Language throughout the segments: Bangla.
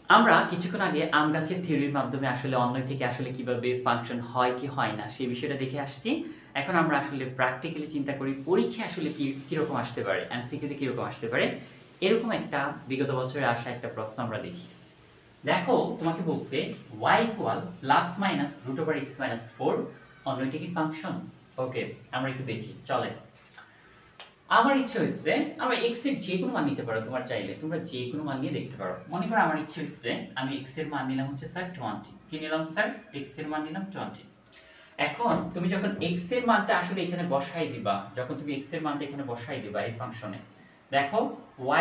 আমরা কিছুক্ষণ আগে আম গাছের থিওরির মাধ্যমে আসলে অন্বয় থেকে আসলে কিভাবে ফাংশন হয় কি হয় না সেই বিষয়টা দেখে আসছি। এখন আমরা আসলে প্র্যাকটিক্যালি চিন্তা করি পরীক্ষায় আসলে কিরকম আসতে পারে, এমসিকিউতে কিরকম আসতে পারে। এরকম একটা বিগত বছরে আসা একটা প্রশ্ন আমরা দেখি। দেখো তোমাকে বলছে y equal plus minus root over x minus four, অন্যটি কি ফাংশন? ওকে, আমরা একটু দেখি চলে। আমার ইচ্ছে হচ্ছে আমরা x এর যে কোনো মান নিতে পারো, তোমার চাইলে তোমরা যে কোনো মান নিয়ে দেখতে পারো। মনে করো আমার ইচ্ছে হচ্ছে আমি x এর মান নিলাম হচ্ছে স্যার 20। কি নিলাম স্যার? x এর মান নিলাম 20। এখন তুমি যখন x এর মানটা আসলে এখানে বসাই দিবা, যখন তুমি x এর মানটা এখানে বসাই দিবা এই ফাংশনে, দেখো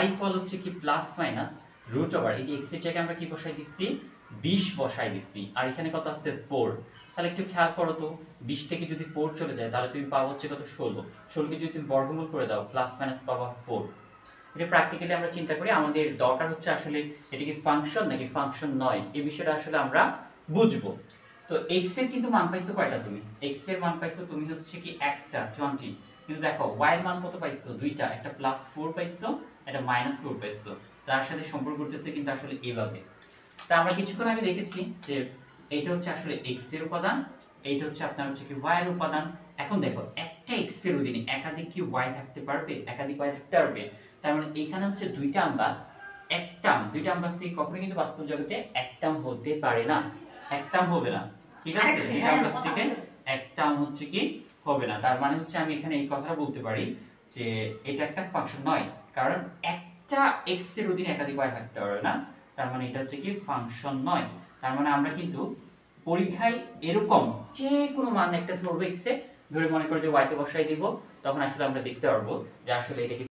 y ইকুয়াল হচ্ছে কি প্লাস মাইনাস রুট ওভার, এই যে x এর জায়গায় আমরা কি বসাই দিচ্ছি 20 বসাই দিচ্ছি, আর এখানে কত আছে 4। তাহলে একটু খেয়াল করো তো, 20 থেকে যদি 4 চলে যায় তাহলে তুমি পাবো হচ্ছে কত 16। 16 কে যদি তুমি বর্গমূল করে দাও প্লাস মাইনাস পাবা 4। এটা প্র্যাকটিক্যালি আমরা চিন্তা করি, আমাদের দরকার হচ্ছে আসলে এটা কি ফাংশন নাকি ফাংশন নয়, এই বিষয়টা আসলে আমরা বুঝবো। তো x এর কিন্তু মান পাইছো কয়টা তুমি? x এর মান পাইছো তুমি হচ্ছে কি একটা 20। কিন্তু দেখো y এর মান কত পাইছো? দুইটা, একটা প্লাস 4 পাইছো, একটা মাইনাস 4 পাইছো। তার সাথে সম্পর্ক করতেছে কিন্তু আসলে এইভাবে। তা আমরা কিছুক্ষণ আগে দেখেছি যে এইটা হচ্ছে আসলে x এর উপাদান, এইটা হচ্ছে আপনার হচ্ছে কি y এর উপাদান। এখন দেখো একটা x এর অধীনে একাধিক কি y থাকতে পারবে? একাধিক y থাকতে পারবে। তার মানে এখানে হচ্ছে দুইটা আম গাছ, একটা আম, দুইটা আম গাছ থেকে কখনোই কিন্তু বাস্তব জগতে একটা আম হতে পারে না, একটা আম হবে না। ঠিক আছে, দুইটা আম গাছ থেকে একটা আম হচ্ছে কি হবে না। তার মানে হচ্ছে আমি এখানে এই কথা বলতে পারি যে এটা একটা ফাংশন নয়, কারণ একটা x এর অধীনে একাধিক y থাকতে পারে না। তার মানে এটা হচ্ছে কি ফাংশন নয়। তার মানে আমরা কিন্তু পরীক্ষায় এরকম যে কোনো মান একটা ধরবো x এ, ধরে মনে করে যে y তে বসাই দিব, তখন আসলে আমরা দেখতে পারবো যে আসলে এটা কি